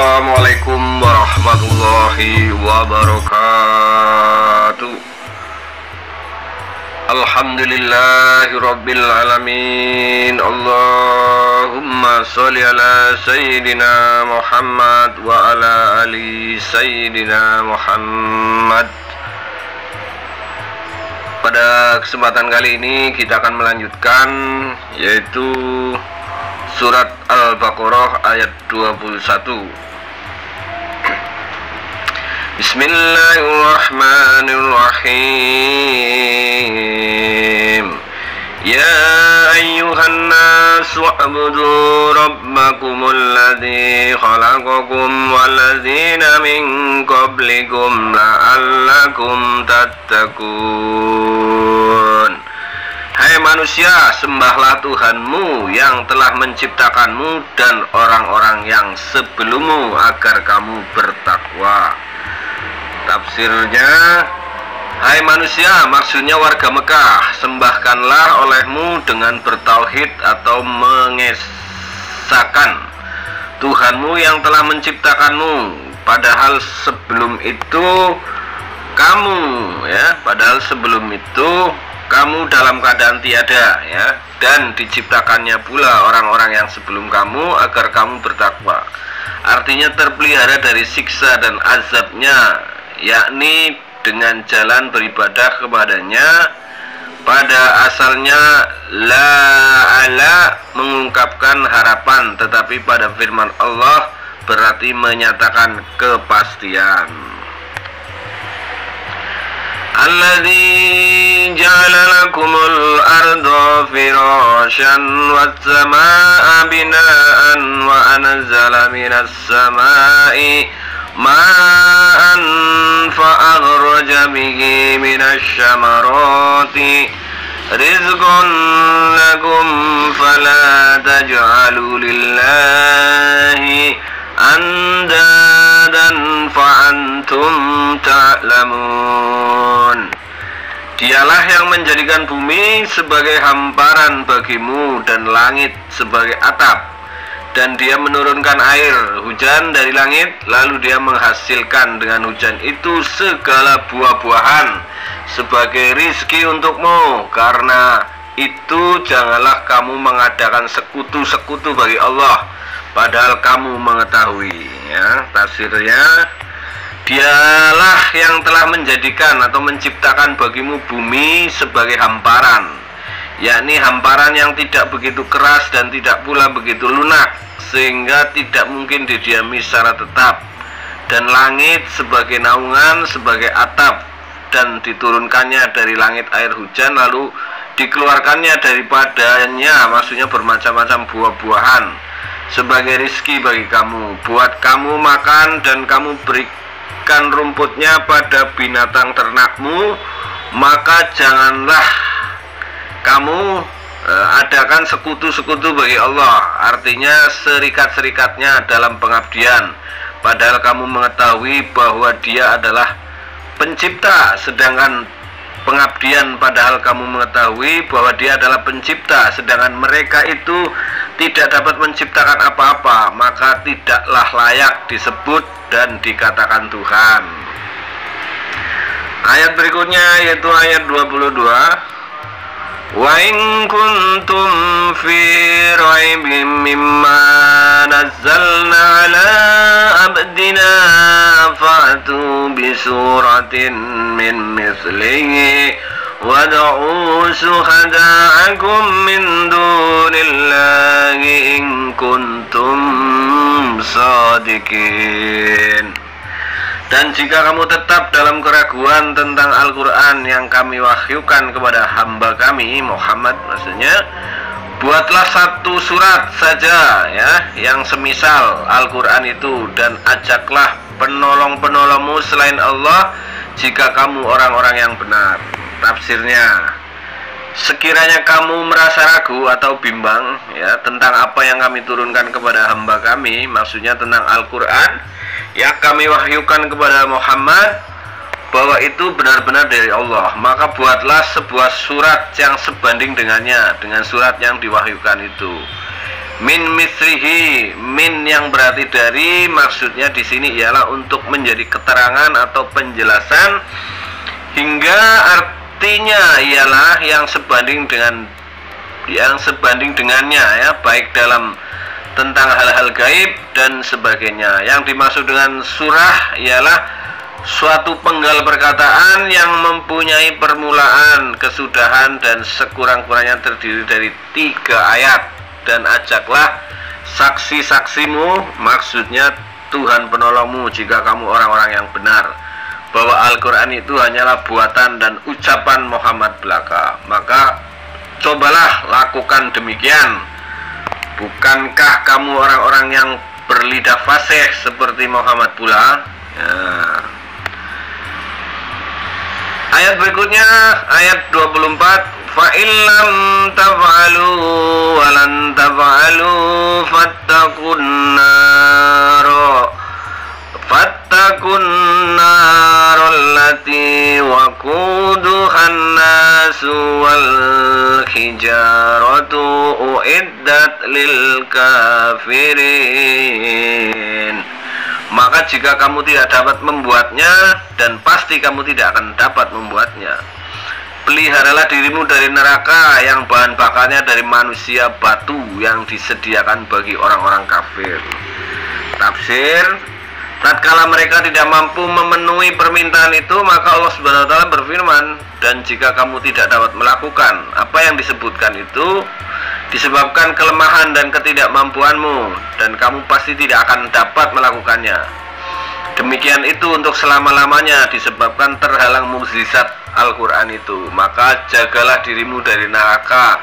Assalamualaikum warahmatullahi wabarakatuh. Alhamdulillahirabbil alamin. Allahumma sholli ala sayyidina Muhammad wa ala ali sayyidina Muhammad. Pada kesempatan kali ini kita akan melanjutkan, yaitu surat Al-Baqarah ayat 21. Bismillahirrahmanirrahim. Ya ayyuhan nasu u'budu rabbakumul ladzi khalaqakum walladzina min qablikum la'allakum tattaqun. Hai manusia, sembahlah Tuhanmu yang telah menciptakanmu dan orang-orang yang sebelummu agar kamu bertakwa. Tafsirnya, hai manusia, maksudnya warga Mekah, sembahkanlah olehmu dengan bertauhid atau mengesahkan Tuhanmu yang telah menciptakanmu, padahal sebelum itu kamu dalam keadaan tiada, ya, dan diciptakannya pula orang-orang yang sebelum kamu agar kamu bertakwa. Artinya terpelihara dari siksa dan azabnya, yakni dengan jalan beribadah kepadanya. Pada asalnya la ala mengungkapkan harapan, tetapi pada firman Allah berarti menyatakan kepastian. Alladzi ja'ala lakumul arda firasyan was samaa'a bina'an wa anzala minas samaa'i ma'an fa akhraja bihi minasy syamarati rizqan lakum fala taj'alu lillahi andadan fa'antum ta'lamun. Dialah yang menjadikan bumi sebagai hamparan bagimu dan langit sebagai atap, dan dia menurunkan air hujan dari langit, lalu dia menghasilkan dengan hujan itu segala buah-buahan sebagai rizki untukmu. Karena itu janganlah kamu mengadakan sekutu-sekutu bagi Allah, padahal kamu mengetahui, ya. Tafsirnya, dialah yang telah menjadikan atau menciptakan bagimu bumi sebagai hamparan, yakni hamparan yang tidak begitu keras dan tidak pula begitu lunak, sehingga tidak mungkin didiami secara tetap, dan langit sebagai naungan, sebagai atap, dan diturunkannya dari langit air hujan, lalu dikeluarkannya daripadanya, maksudnya bermacam-macam buah-buahan sebagai rizki bagi kamu, buat kamu makan, dan kamu berikan rumputnya pada binatang ternakmu. Maka janganlah kamu adakan sekutu-sekutu bagi Allah, artinya serikat-serikatnya dalam pengabdian, padahal kamu mengetahui bahwa dia adalah pencipta. Sedangkan pengabdian, padahal kamu mengetahui bahwa dia adalah pencipta, sedangkan mereka itu tidak dapat menciptakan apa-apa, maka tidaklah layak disebut dan dikatakan Tuhan. Ayat berikutnya yaitu ayat 22. Wa in kuntum fi raibim mimma nazzalna ala abdina fa'tu bi suratin min mithlihi wad'u syuhada'akum min dunillahi in kuntum shadiqin. Dan jika kamu tetap dalam keraguan tentang Al-Quran yang kami wahyukan kepada hamba kami Muhammad, maksudnya, buatlah satu surat saja, ya, yang semisal Al-Quran itu, dan ajaklah penolong-penolongmu selain Allah jika kamu orang-orang yang benar. Tafsirnya, sekiranya kamu merasa ragu atau bimbang, ya, tentang apa yang kami turunkan kepada hamba kami, maksudnya tentang Al-Quran yang kami wahyukan kepada Muhammad, bahwa itu benar-benar dari Allah, maka buatlah sebuah surat yang sebanding dengannya, dengan surat yang diwahyukan itu. min misrihi, min yang berarti dari, maksudnya di sini ialah untuk menjadi keterangan atau penjelasan, hingga artinya ialah yang sebanding dengannya ya, baik dalam tentang hal-hal gaib dan sebagainya. Yang dimaksud dengan surah ialah suatu penggal perkataan yang mempunyai permulaan, kesudahan, dan sekurang-kurangnya terdiri dari 3 ayat. Dan ajaklah saksi-saksimu, maksudnya Tuhan penolongmu, jika kamu orang-orang yang benar, bahwa Al-Quran itu hanyalah buatan dan ucapan Muhammad belaka. Maka cobalah lakukan demikian. Bukankah kamu orang-orang yang berlidah fasih seperti Muhammad pula? Ya. Ayat berikutnya, ayat 24. فَإِلَّمْ تَفْعَلُوا وَلَنْ تَفْعَلُوا فَاتَّقُوا النَّارَ الَّتِي وَقُودُهَا النَّاسُ وَالْحِجَارَةُ أُعِدَّتْ لِلْكَافِرِينَ. Maka jika kamu tidak dapat membuatnya, dan pasti kamu tidak akan dapat membuatnya, peliharalah dirimu dari neraka yang bahan bakarnya dari manusia batu yang disediakan bagi orang-orang kafir. Tafsir, tatkala mereka tidak mampu memenuhi permintaan itu, maka Allah Subhanahu wa taala berfirman, dan jika kamu tidak dapat melakukan apa yang disebutkan itu disebabkan kelemahan dan ketidakmampuanmu, dan kamu pasti tidak akan dapat melakukannya. Demikian itu untuk selama-lamanya disebabkan terhalang mukjizat Al-Quran itu. Maka jagalah dirimu dari neraka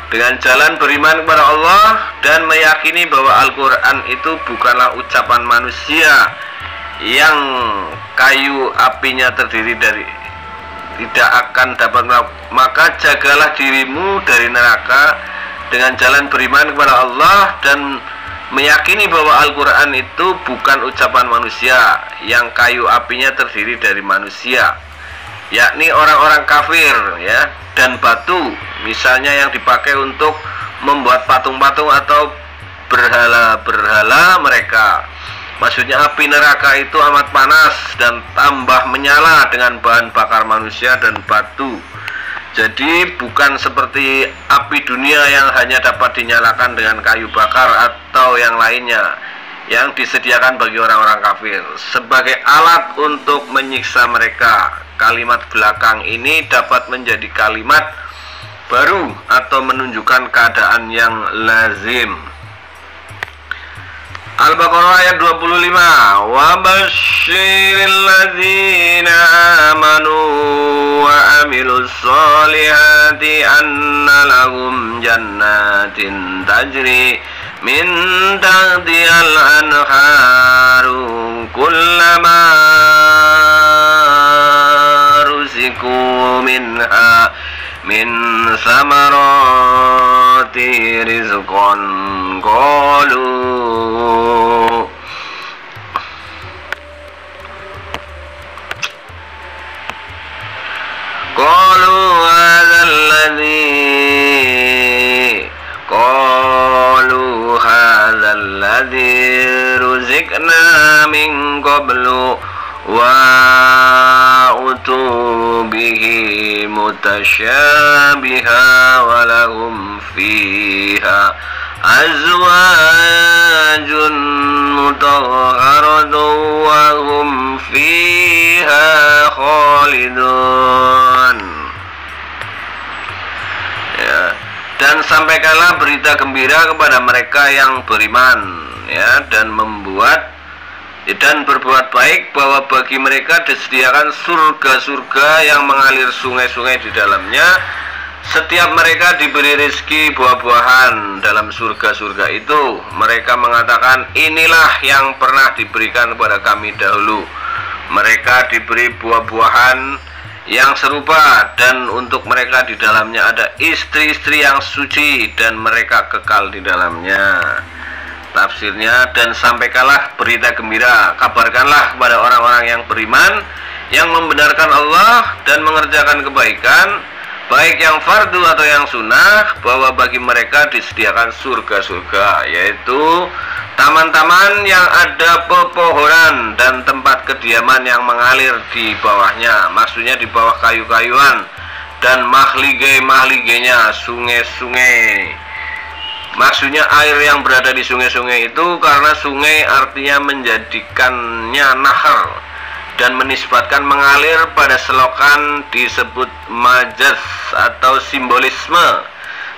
dengan jalan beriman kepada Allah dan meyakini bahwa Al-Quran itu bukanlah ucapan manusia yang kayu apinya terdiri dari tidak akan dapat. Maka jagalah dirimu dari neraka dengan jalan beriman kepada Allah dan meyakini bahwa Al-Quran itu bukan ucapan manusia yang kayu apinya terdiri dari manusia, yakni orang-orang kafir ya, dan batu misalnya yang dipakai untuk membuat patung-patung atau berhala-berhala mereka. Maksudnya api neraka itu amat panas dan tambah menyala dengan bahan bakar manusia dan batu. Jadi bukan seperti api dunia yang hanya dapat dinyalakan dengan kayu bakar atau yang lainnya yang disediakan bagi orang-orang kafir sebagai alat untuk menyiksa mereka. Kalimat belakang ini dapat menjadi kalimat baru atau menunjukkan keadaan yang lazim. Al-Baqarah ayat 25. Wa basyiril ladzina amanu wa amilus solihati anna lahum jannatin tajri min tahtihal anharu kullama ruziku minha min samarati rizqan qalu hadza alladhi ruzikna min qablu wa utubihi mutasyabiha wa lahum fiha azwajun mutahharatun wa hum fiha khalidun. Ya, dan sampaikanlah berita gembira kepada mereka yang beriman ya, dan berbuat baik bahwa bagi mereka disediakan surga-surga yang mengalir sungai-sungai di dalamnya. Setiap mereka diberi rezeki buah-buahan dalam surga-surga itu. Mereka mengatakan, inilah yang pernah diberikan kepada kami dahulu. Mereka diberi buah-buahan yang serupa, dan untuk mereka di dalamnya ada istri-istri yang suci, dan mereka kekal di dalamnya. Tafsirnya, dan sampaikanlah berita gembira, kabarkanlah kepada orang-orang yang beriman, yang membenarkan Allah dan mengerjakan kebaikan, baik yang fardu atau yang sunnah, bahwa bagi mereka disediakan surga-surga, yaitu taman-taman yang ada pepohonan dan tempat kediaman yang mengalir di bawahnya, maksudnya di bawah kayu-kayuan, dan mahlige-mahligenya, sungai-sungai. Maksudnya air yang berada di sungai-sungai itu, karena sungai artinya menjadikannya nahar dan menisbatkan mengalir pada selokan disebut majaz atau simbolisme.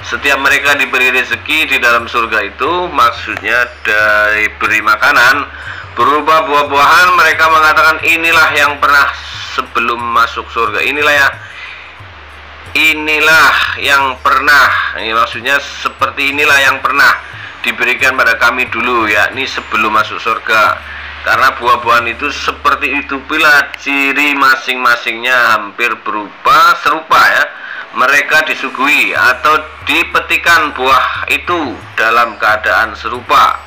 Setiap mereka diberi rezeki di dalam surga itu, maksudnya diberi makanan berupa buah-buahan. Mereka mengatakan inilah yang pernah sebelum masuk surga, inilah yang pernah, ini maksudnya seperti inilah yang pernah diberikan pada kami dulu, yakni sebelum masuk surga. Karena buah-buahan itu seperti itu pula ciri masing-masingnya, hampir serupa ya. Mereka disuguhi atau dipetikan buah itu dalam keadaan serupa,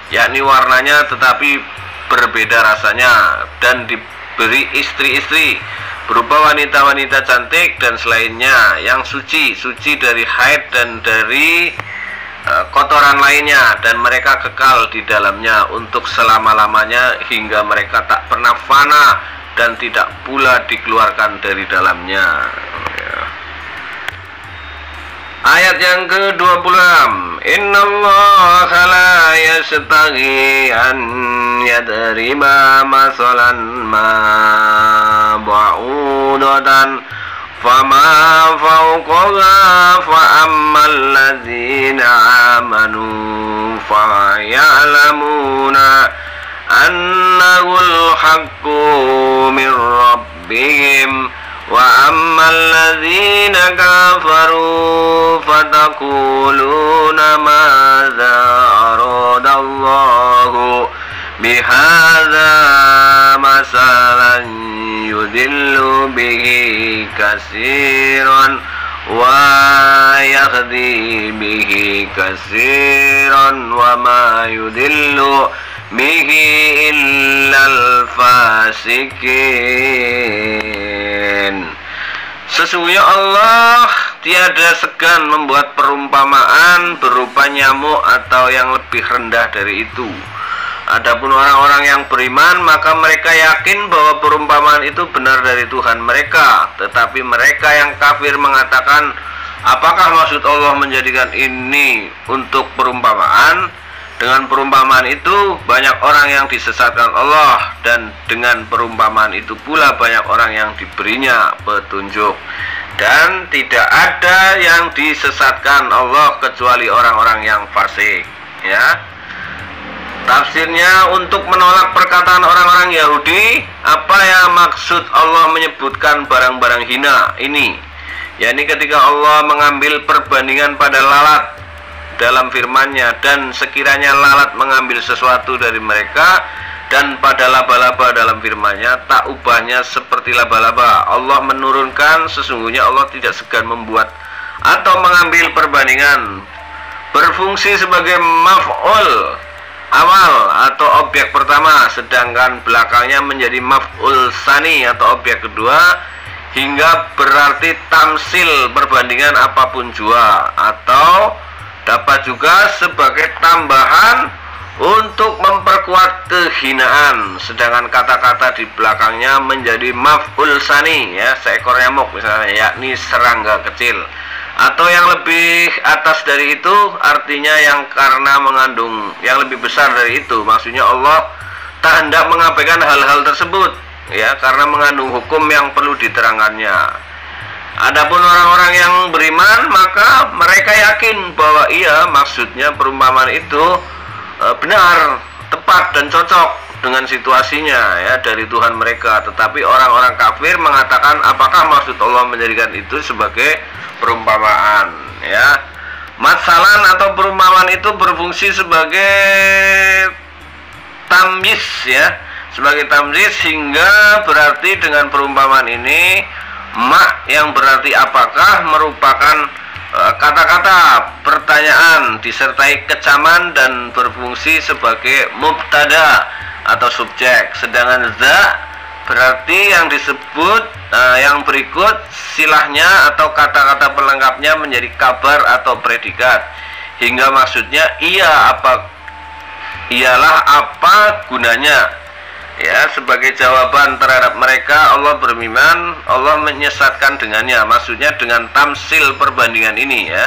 yakni warnanya tetapi berbeda rasanya, dan diberi istri-istri berupa wanita-wanita cantik dan selainnya yang suci dari haid dan dari kotoran lainnya, dan mereka kekal di dalamnya untuk selama-lamanya hingga mereka tak pernah fana dan tidak pula dikeluarkan dari dalamnya. Ayat yang ke-26, innallaha la yastaghi an yadriba masalan ma ba'udatan fama fawqaha fa ammal ladzina amanu fa ya'lamuna annahul haqqu min rabbihim wa ammal ladzina kafaru fataquluna madza aradallahu bihadza masalan yudillu bihi katsiran wa yahdi bihi katsiran wa ma yudillu bihi illal fasikin. Sesungguhnya Allah tiada segan membuat perumpamaan berupa nyamuk atau yang lebih rendah dari itu. Adapun orang-orang yang beriman, maka mereka yakin bahwa perumpamaan itu benar dari Tuhan mereka. Tetapi mereka yang kafir mengatakan, apakah maksud Allah menjadikan ini untuk perumpamaan? Dengan perumpamaan itu banyak orang yang disesatkan Allah, dan dengan perumpamaan itu pula banyak orang yang diberinya petunjuk. Dan tidak ada yang disesatkan Allah kecuali orang-orang yang fasik, ya. Tafsirnya, untuk menolak perkataan orang-orang Yahudi, apa yang maksud Allah menyebutkan barang-barang hina ini? Yakni ketika Allah mengambil perbandingan pada lalat dalam firman-Nya, dan sekiranya lalat mengambil sesuatu dari mereka, dan pada laba-laba dalam firman-Nya, tak ubahnya seperti laba-laba. Allah menurunkan, sesungguhnya Allah tidak segan membuat atau mengambil perbandingan berfungsi sebagai maf'ul awal atau objek pertama, sedangkan belakangnya menjadi maf'ul sani atau objek kedua, hingga berarti tamsil perbandingan apapun jua, atau dapat juga sebagai tambahan untuk memperkuat kehinaan, sedangkan kata-kata di belakangnya menjadi maf'ul sani, ya, seekor nyamuk misalnya, yakni serangga kecil. Atau yang lebih atas dari itu, artinya yang karena mengandung yang lebih besar dari itu. Maksudnya Allah tak hendak mengabaikan hal-hal tersebut, ya, karena mengandung hukum yang perlu diterangkannya. Adapun orang-orang yang beriman, maka mereka yakin bahwa iya, maksudnya perumpamaan itu benar, tepat dan cocok dengan situasinya, ya, dari Tuhan mereka. Tetapi orang-orang kafir mengatakan, apakah maksud Allah menjadikan itu sebagai perumpamaan, ya. Masalan atau perumpamaan itu berfungsi sebagai tamyiz, ya, sebagai tamyiz, hingga berarti dengan perumpamaan ini mak yang berarti apakah merupakan kata-kata pertanyaan disertai kecaman dan berfungsi sebagai mubtada atau subjek, sedangkan za Berarti yang disebut yang berikut silahnya atau kata-kata pelengkapnya menjadi kabar atau predikat, hingga maksudnya ialah apa gunanya. Ya, sebagai jawaban terhadap mereka Allah berfirman, Allah menyesatkan dengannya, maksudnya dengan tamsil perbandingan ini ya.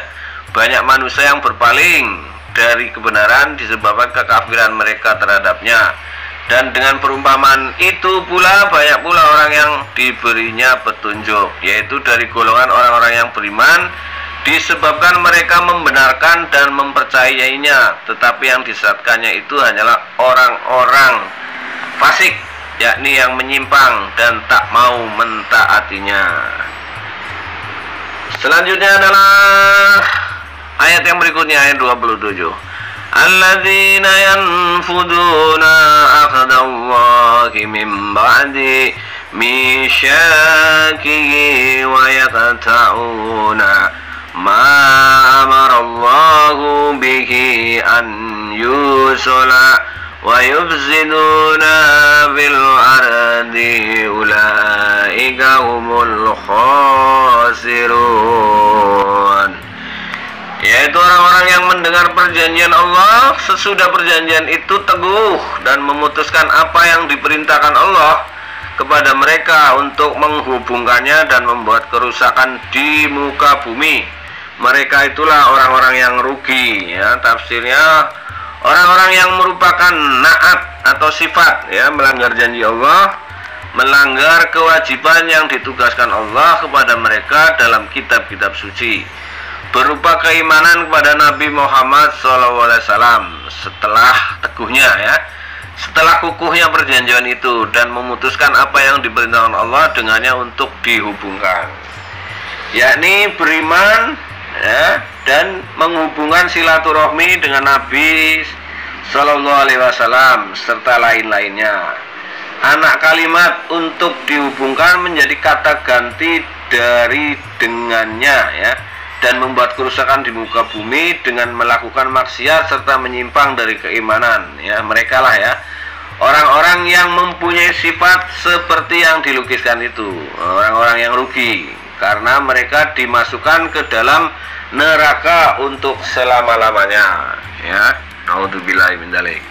Banyak manusia yang berpaling dari kebenaran disebabkan kekafiran mereka terhadapnya. Dan dengan perumpamaan itu pula banyak pula orang yang diberinya petunjuk, yaitu dari golongan orang-orang yang beriman, disebabkan mereka membenarkan dan mempercayainya. Tetapi yang disesatkannya itu hanyalah orang-orang fasik, yakni yang menyimpang dan tak mau mentaatinya. Selanjutnya adalah ayat yang berikutnya, ayat 27. Alladzina yanfuduna akhdallahi min ba'di misyakihi wa yaqta'una ma amarallahu bihi an yusala wa yufsiduna bil ardi ulaika humul khasirun. Yaitu orang-orang yang mendengar perjanjian Allah sesudah perjanjian itu teguh dan memutuskan apa yang diperintahkan Allah kepada mereka untuk menghubungkannya dan membuat kerusakan di muka bumi. Mereka itulah orang-orang yang rugi ya. Tafsirnya orang-orang yang merupakan naat atau sifat ya, melanggar janji Allah, melanggar kewajiban yang ditugaskan Allah kepada mereka dalam kitab-kitab suci, berupa keimanan kepada Nabi Muhammad SAW setelah teguhnya ya, setelah kukuhnya perjanjian itu, dan memutuskan apa yang diperintahkan Allah dengannya untuk dihubungkan, yakni beriman ya, dan menghubungkan silaturahmi dengan Nabi SAW serta lain-lainnya. Anak kalimat untuk dihubungkan menjadi kata ganti dari dengannya ya, dan membuat kerusakan di muka bumi dengan melakukan maksiat serta menyimpang dari keimanan ya. Mereka lah ya orang-orang yang mempunyai sifat seperti yang dilukiskan itu, orang-orang yang rugi karena mereka dimasukkan ke dalam neraka untuk selama-lamanya ya. Naudzubillahi min dzalik.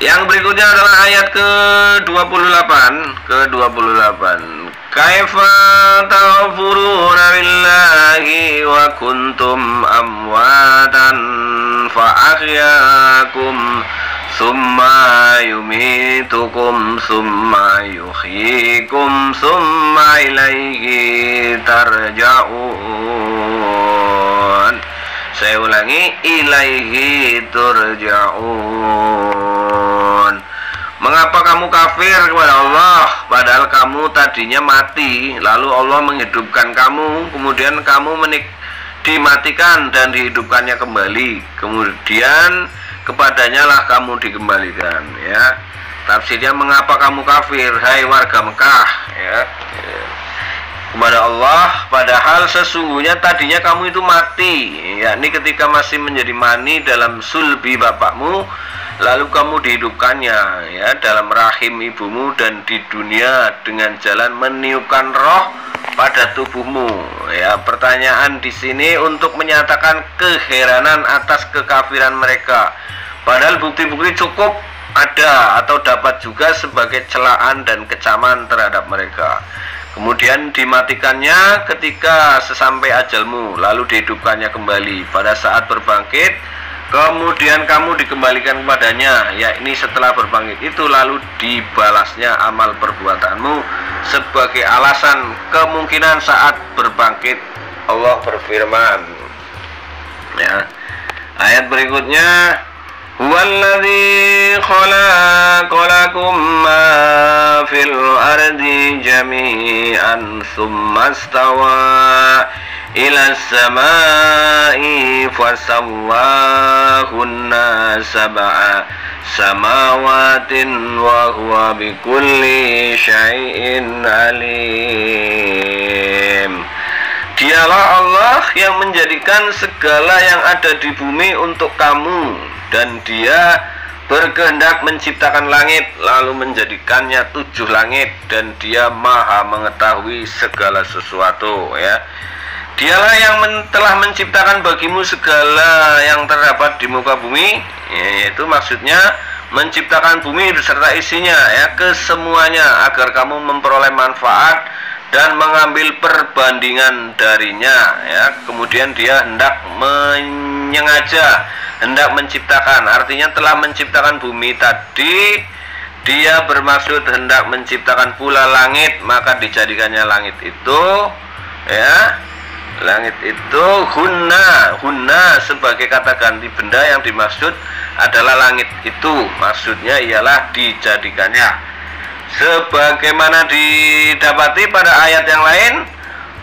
Yang berikutnya adalah ayat ke-28. Kaifa ta'furuna billahi wa kuntum amwatan fa ahyakum summa yumitukum summa yuhyikum summa ilaihi tarja'un. Saya ulangi, ilaihi turja'un. Mengapa kamu kafir kepada Allah padahal kamu tadinya mati, lalu Allah menghidupkan kamu, kemudian kamu dimatikan dan dihidupkannya kembali, kemudian kepadanya lah kamu dikembalikan ya. Tafsirnya, mengapa kamu kafir hai warga Mekah ya, kepada Allah padahal sesungguhnya tadinya kamu itu mati, yakni ketika masih menjadi mani dalam sulbi bapakmu, lalu kamu dihidupkannya ya dalam rahim ibumu, dan di dunia dengan jalan meniupkan roh pada tubuhmu ya. Pertanyaan di sini untuk menyatakan keheranan atas kekafiran mereka, padahal bukti-bukti cukup ada atau dapat juga sebagai celaan dan kecaman terhadap mereka. Kemudian dimatikannya ketika sesampai ajalmu, lalu dihidupkannya kembali pada saat berbangkit, kemudian kamu dikembalikan kepadanya, yakni setelah berbangkit itu lalu dibalasnya amal perbuatanmu sebagai alasan kemungkinan saat berbangkit. Allah berfirman ya, ayat berikutnya, huwallazi khalaqalakum ma fil ardi jami'an tsumma stawa ila samai fasawwahunna sab'a samawatin wa huwa bikulli syai'in alim. Dialah Allah yang menjadikan segala yang ada di bumi untuk kamu, dan Dia berkehendak menciptakan langit lalu menjadikannya 7 langit, dan dia maha mengetahui segala sesuatu, ya. Dialah yang telah menciptakan bagimu segala yang terdapat di muka bumi, yaitu maksudnya menciptakan bumi beserta isinya, ya, kesemuanya, agar kamu memperoleh manfaat dan mengambil perbandingan darinya, ya. Kemudian dia hendak menyengaja, hendak menciptakan, artinya telah menciptakan bumi tadi, dia bermaksud hendak menciptakan pula langit, maka dijadikannya langit itu, ya, langit itu hunna sebagai kata ganti benda, yang dimaksud adalah langit itu, maksudnya ialah dijadikannya, sebagaimana didapati pada ayat yang lain,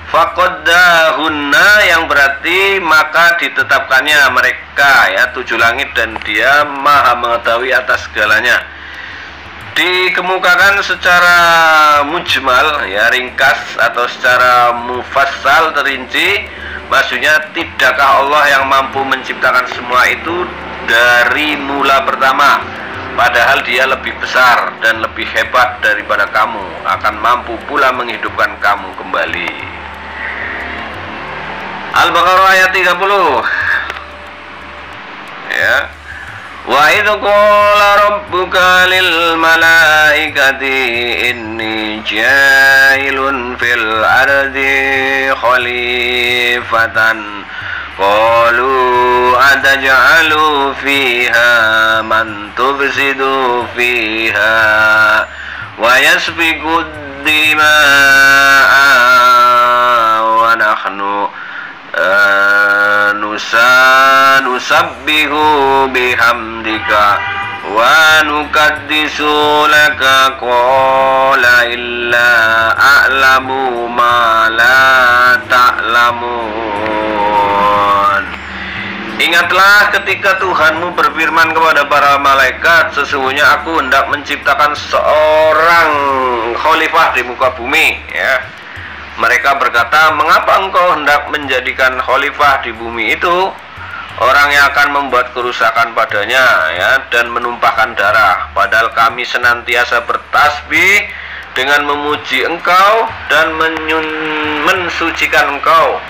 faqaddahunna, yang berarti maka ditetapkannya mereka, ya, 7 langit, dan dia maha mengetahui atas segalanya. Dikemukakan secara mujmal, ya, ringkas, atau secara mufassal, terinci, maksudnya tidakkah Allah yang mampu menciptakan semua itu dari mula pertama, padahal dia lebih besar dan lebih hebat daripada kamu, akan mampu pula menghidupkan kamu kembali. Al-Baqarah ayat 30, ya. Wa idh qala rabbuka lil malaikati inni ja'ilun fil ardi khalifatan qalu ataj'alu fiha man tufsidu fiha wa yasfiku dima'a wa nahnu nusabbihu bihamdika wa nukaddisu laka qala illa a'lamu ma la ta'lamun. Ingatlah ketika Tuhanmu berfirman kepada para malaikat, sesungguhnya aku hendak menciptakan seorang khalifah di muka bumi, ya. Mereka berkata, mengapa engkau hendak menjadikan khalifah di bumi itu orang yang akan membuat kerusakan padanya, ya, dan menumpahkan darah, padahal kami senantiasa bertasbih dengan memuji engkau dan mensucikan engkau.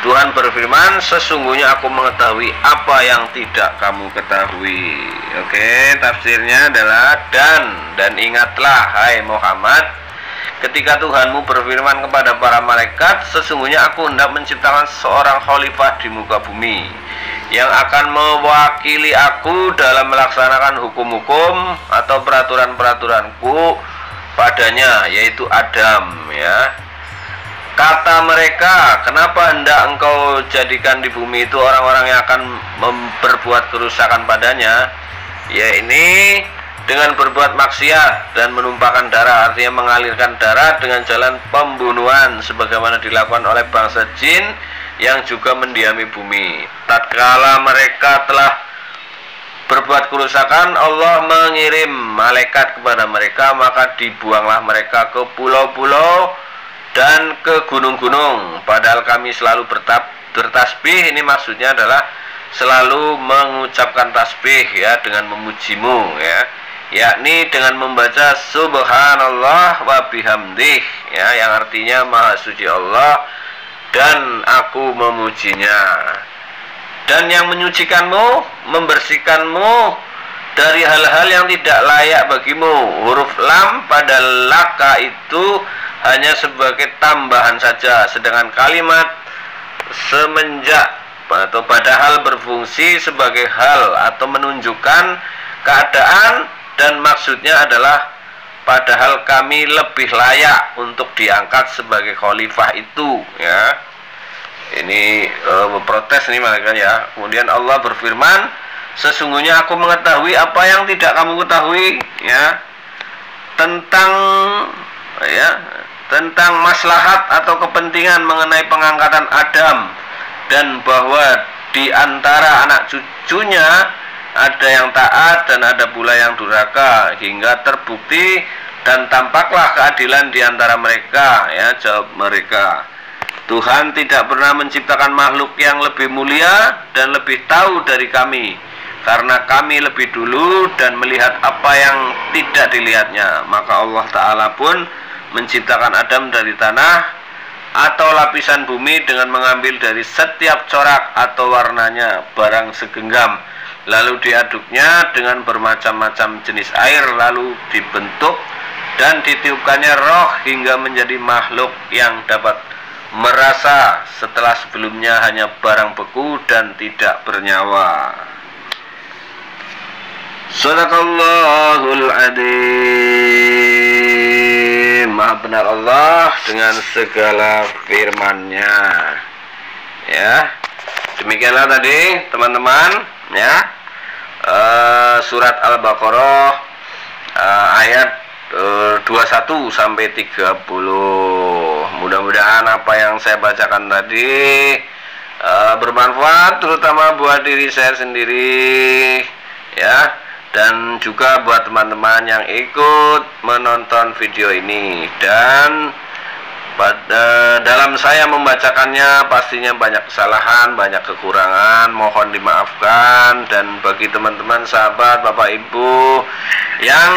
Tuhan berfirman, sesungguhnya aku mengetahui apa yang tidak kamu ketahui. Oke, tafsirnya adalah dan ingatlah hai Muhammad, ketika Tuhanmu berfirman kepada para malaikat, sesungguhnya aku hendak menciptakan seorang khalifah di muka bumi yang akan mewakili aku dalam melaksanakan hukum-hukum atau peraturan-peraturanku padanya, yaitu Adam, ya. Kata mereka, kenapa hendak engkau jadikan di bumi itu orang-orang yang akan berbuat kerusakan padanya? Ya, ini dengan berbuat maksiat dan menumpahkan darah, artinya mengalirkan darah dengan jalan pembunuhan sebagaimana dilakukan oleh bangsa jin yang juga mendiami bumi. Tatkala mereka telah berbuat kerusakan, Allah mengirim malaikat kepada mereka, maka dibuanglah mereka ke pulau-pulau dan ke gunung-gunung, padahal kami selalu bertasbih. Ini maksudnya adalah selalu mengucapkan tasbih, ya, dengan memujimu, ya, yakni dengan membaca subhanallah wa bihamdih, ya, yang artinya maha suci Allah dan aku memujinya. Dan yang menyucikanmu, membersihkanmu dari hal-hal yang tidak layak bagimu. Huruf lam pada laka itu hanya sebagai tambahan saja, sedangkan kalimat semenjak atau padahal berfungsi sebagai hal atau menunjukkan keadaan, dan maksudnya adalah padahal kami lebih layak untuk diangkat sebagai khalifah itu, ya. Ini protes nih mereka, ya. Kemudian Allah berfirman, sesungguhnya aku mengetahui apa yang tidak kamu ketahui, ya, tentang maslahat atau kepentingan mengenai pengangkatan Adam, dan bahwa di antara anak cucunya ada yang taat dan ada pula yang durhaka, hingga terbukti dan tampaklah keadilan di antara mereka, ya. Jawab mereka, Tuhan tidak pernah menciptakan makhluk yang lebih mulia dan lebih tahu dari kami. karena kami lebih dulu dan melihat apa yang tidak dilihatnya. Maka Allah Ta'ala pun menciptakan Adam dari tanah atau lapisan bumi dengan mengambil dari setiap corak atau warnanya barang segenggam, lalu diaduknya dengan bermacam-macam jenis air, lalu dibentuk dan ditiupkannya roh hingga menjadi makhluk yang dapat merasa setelah sebelumnya hanya barang beku dan tidak bernyawa. Sadaqallahul adzim. Maha benar Allah dengan segala firman-Nya. Ya, demikianlah tadi teman-teman, ya, surat Al-Baqarah ayat 21 sampai 30. Mudah-mudahan apa yang saya bacakan tadi bermanfaat, terutama buat diri saya sendiri, ya, dan juga buat teman-teman yang ikut menonton video ini. Dan dalam saya membacakannya pastinya banyak kesalahan, banyak kekurangan, mohon dimaafkan. Dan bagi teman-teman, sahabat, Bapak Ibu yang